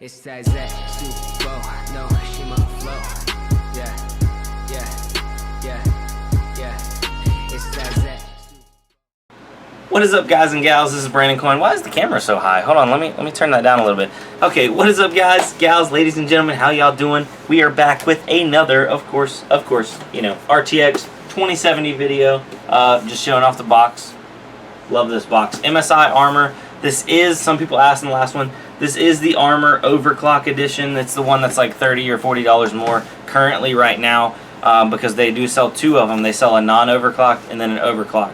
It's that Super Bowl, no Shima flow. Yeah. It's that. What is up, guys and gals? This is Brandoncoin. Why is the camera so high? Hold on, let me turn that down a little bit. Okay, what is up, guys, gals, ladies and gentlemen? How y'all doing? We are back with another, of course, you know, RTX 2070 video. Just showing off the box. Love this box. MSI Armor. This is, some people asked in the last one, this is the Armor Overclock Edition. It's the one that's like $30 or $40 more currently right now, because they do sell two of them. They sell a non-overclocked and then an overclocked.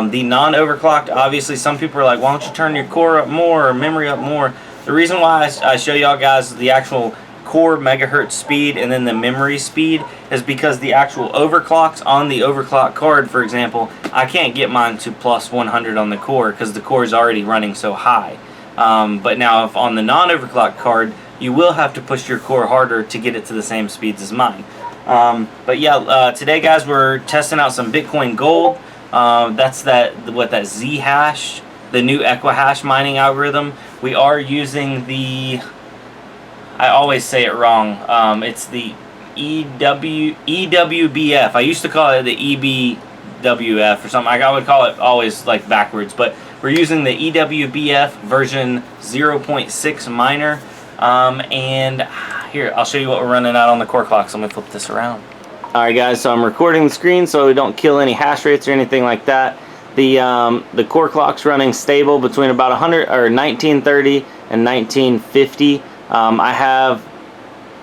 The non-overclocked, obviously some people are like, why don't you turn your core up more or memory up more? The reason why I show y'all guys the actual core megahertz speed and then the memory speed is because the actual overclocks on the overclock card, for example, I can't get mine to plus 100 on the core because the core is already running so high. But now if on the non-overclock card, you will have to push your core harder to get it to the same speeds as mine. But yeah, today, guys, we're testing out some Bitcoin Gold. That's that Z hash, the new Equihash mining algorithm. We are using the, I always say it wrong, it's the EWBF. I used to call it the EBWF or something. I would call it always like backwards, but we're using the EWBF version 0.6 miner. And here, I'll show you what we're running out on the core clock. So I'm gonna flip this around. Alright, guys, so I'm recording the screen so we don't kill any hash rates or anything like that. The core clock's running stable between about 1930 and 1950. I have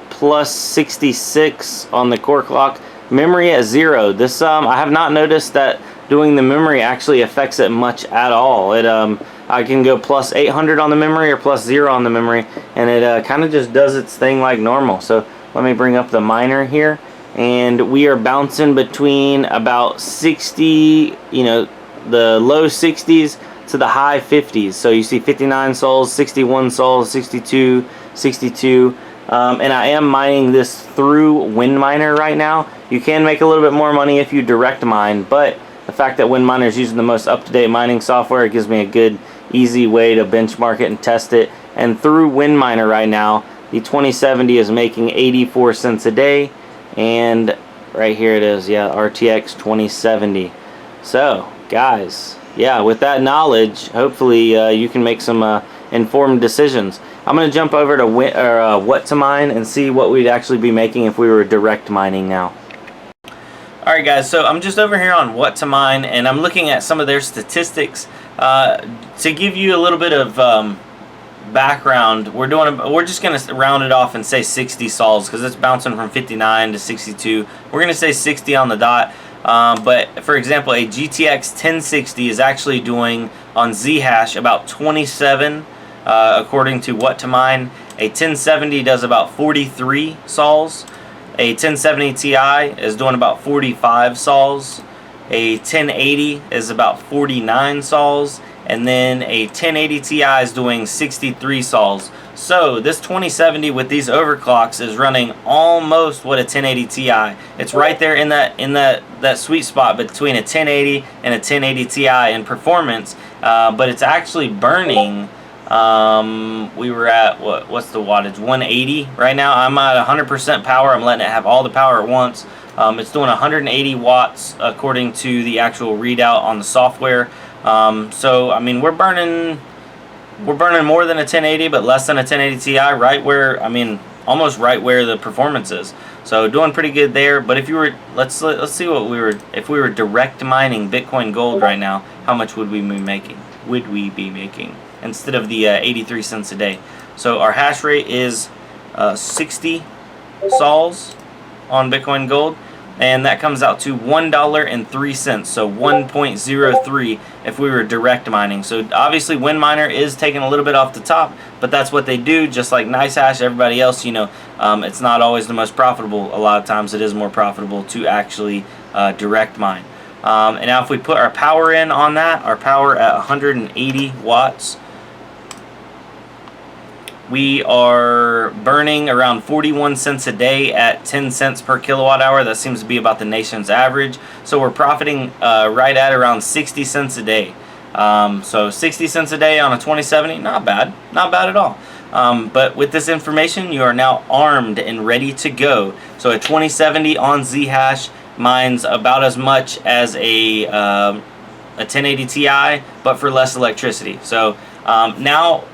plus 66 on the core clock. Memory at 0. This I have not noticed that doing the memory actually affects it much at all. I can go plus 800 on the memory or plus 0 on the memory, and it kind of just does its thing like normal. So let me bring up the miner here. And we are bouncing between about 60, you know, the low 60s to the high 50s. So you see 59 sols, 61 sols, 62, 62. And I am mining this through WindMiner right now. You can make a little bit more money if you direct mine, but the fact that WindMiner is using the most up-to-date mining software, it gives me a good, easy way to benchmark it and test it. And through WindMiner right now, the 2070 is making 84 cents a day. And right here it is, yeah, RTX 2070. So, guys, yeah, with that knowledge, hopefully you can make some informed decisions. I'm going to jump over to WhatToMine and see what we'd actually be making if we were direct mining now. Alright, guys, so I'm just over here on WhatToMine, and I'm looking at some of their statistics. To give you a little bit of background, we're just gonna round it off and say 60 sols because it's bouncing from 59 to 62. We're gonna say 60 on the dot. But for example, a GTX 1060 is actually doing on Zhash about 27 according to WhatToMine. A 1070 does about 43 sols. A 1070 Ti is doing about 45 sols. A 1080 is about 49 sols. And then a 1080 Ti is doing 63 sols. So this 2070 with these overclocks is running almost what a 1080 Ti. It's right there in that sweet spot between a 1080 and a 1080 Ti in performance. But it's actually burning. We were at what's the wattage? 180 right now. I'm at 100% power. I'm letting it have all the power at once. It's doing 180 watts according to the actual readout on the software. So I mean, we're burning more than a 1080, but less than a 1080 Ti, right where, I mean, almost right where the performance is. So doing pretty good there. But if you were, let's see what if we were direct mining Bitcoin Gold right now, how much would we be making? Instead of the 83 cents a day. So our hash rate is 60 sols on Bitcoin Gold. And that comes out to $1.03, so 1.03 if we were direct mining. So obviously WindMiner is taking a little bit off the top, but that's what they do, just like NiceHash, everybody else, you know, it's not always the most profitable. A lot of times it is more profitable to actually direct mine. And now if we put our power in on that, our power at 180 watts, we are burning around 41 cents a day at 10 cents per kilowatt hour. That seems to be about the nation's average. So we're profiting right at around 60 cents a day. So 60 cents a day on a 2070, not bad. Not bad at all. But with this information, you are now armed and ready to go. So a 2070 on Zhash mines about as much as a 1080 Ti, but for less electricity. So now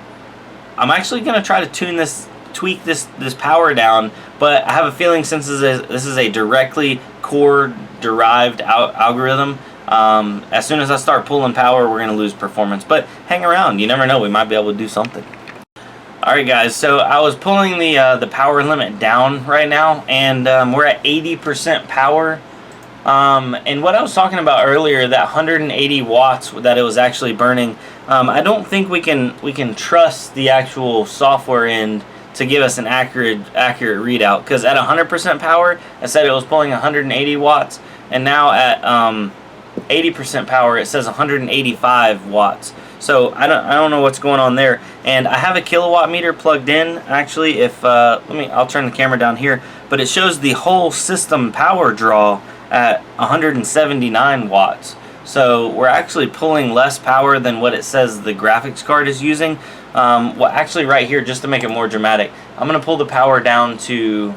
I'm actually going to try to tweak this power down, but I have a feeling since this is a directly core derived algorithm, as soon as I start pulling power, we're going to lose performance. But hang around, you never know, we might be able to do something. Alright guys, so I was pulling the power limit down right now, and we're at 80% power. And what I was talking about earlier, that 180 watts that it was actually burning, I don't think we can trust the actual software end to give us an accurate readout, because at 100% power, I said it was pulling 180 watts, and now at 80% power, it says 185 watts. So I don't know what's going on there. And I have a kilowatt meter plugged in. Actually, if I'll turn the camera down here, but it shows the whole system power draw at 179 watts. So we're actually pulling less power than what it says the graphics card is using. Well, actually right here, just to make it more dramatic, I'm going to pull the power down to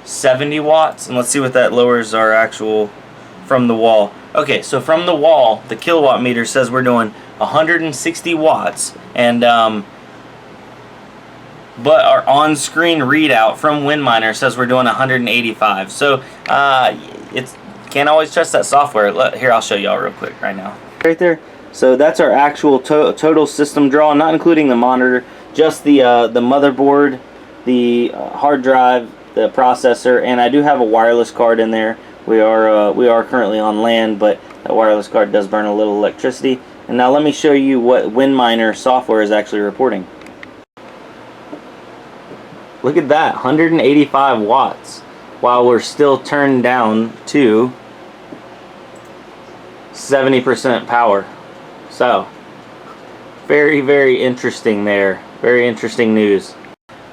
70 watts, and let's see what that lowers our actual from the wall. Okay, so from the wall, the kilowatt meter says we're doing 160 watts, and but our on-screen readout from WinMiner says we're doing 185. So it's can't always trust that software. Here, I'll show y'all real quick right now. Right there. So that's our actual total system draw, not including the monitor, just the motherboard, the hard drive, the processor, and I do have a wireless card in there. We are currently on LAN, but that wireless card does burn a little electricity. And now let me show you what WinMiner software is actually reporting. Look at that, 185 watts, while we're still turned down to 70% power. So, very, very interesting there. Very interesting news.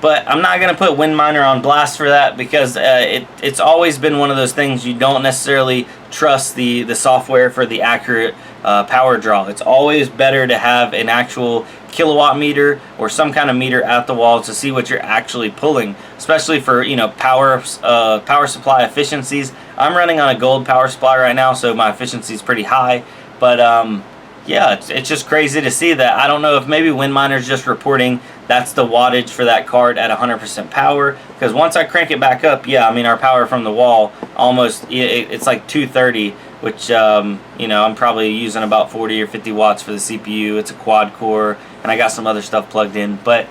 But I'm not going to put WinMiner on blast for that, because it's always been one of those things you don't necessarily trust the software for the accurate power draw. It's always better to have an actual kilowatt meter or some kind of meter at the wall to see what you're actually pulling, especially for power supply efficiencies. I'm running on a gold power supply right now, so my efficiency is pretty high. But yeah, it's just crazy to see that. I don't know if maybe WinMiner's just reporting that's the wattage for that card at 100% power, because once I crank it back up, yeah, I mean, our power from the wall almost, it's like 230, which I'm probably using about 40 or 50 watts for the CPU. It's a quad core, and I got some other stuff plugged in. But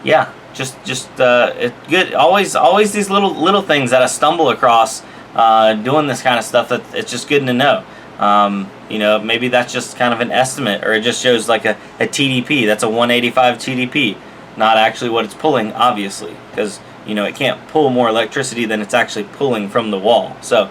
yeah, just it's good. Always these little things that I stumble across doing this kind of stuff, that it's just good to know. Maybe that's just kind of an estimate, or it just shows like a TDP. That's a 185 TDP, not actually what it's pulling, obviously, because it can't pull more electricity than it's actually pulling from the wall. So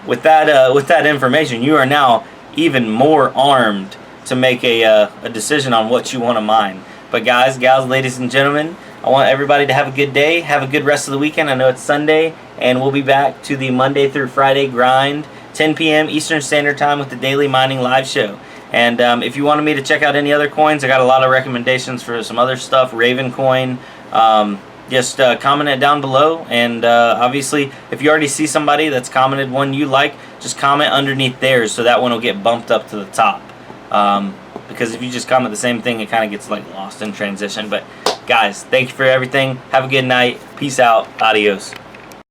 with that information, you are now even more armed to make a decision on what you want to mine. But guys, gals, ladies and gentlemen, I want everybody to have a good day, have a good rest of the weekend. I know it's Sunday, and we'll be back to the Monday through Friday grind, 10 p.m. Eastern Standard Time, with the daily mining live show. And if you wanted me to check out any other coins, I got a lot of recommendations for some other stuff. Ravencoin, just comment it down below. And obviously, if you already see somebody that's commented one you like, just comment underneath theirs, so that one will get bumped up to the top. Because if you just comment the same thing, it kind of gets like lost in transition. But guys, thank you for everything. Have a good night. Peace out. Adios.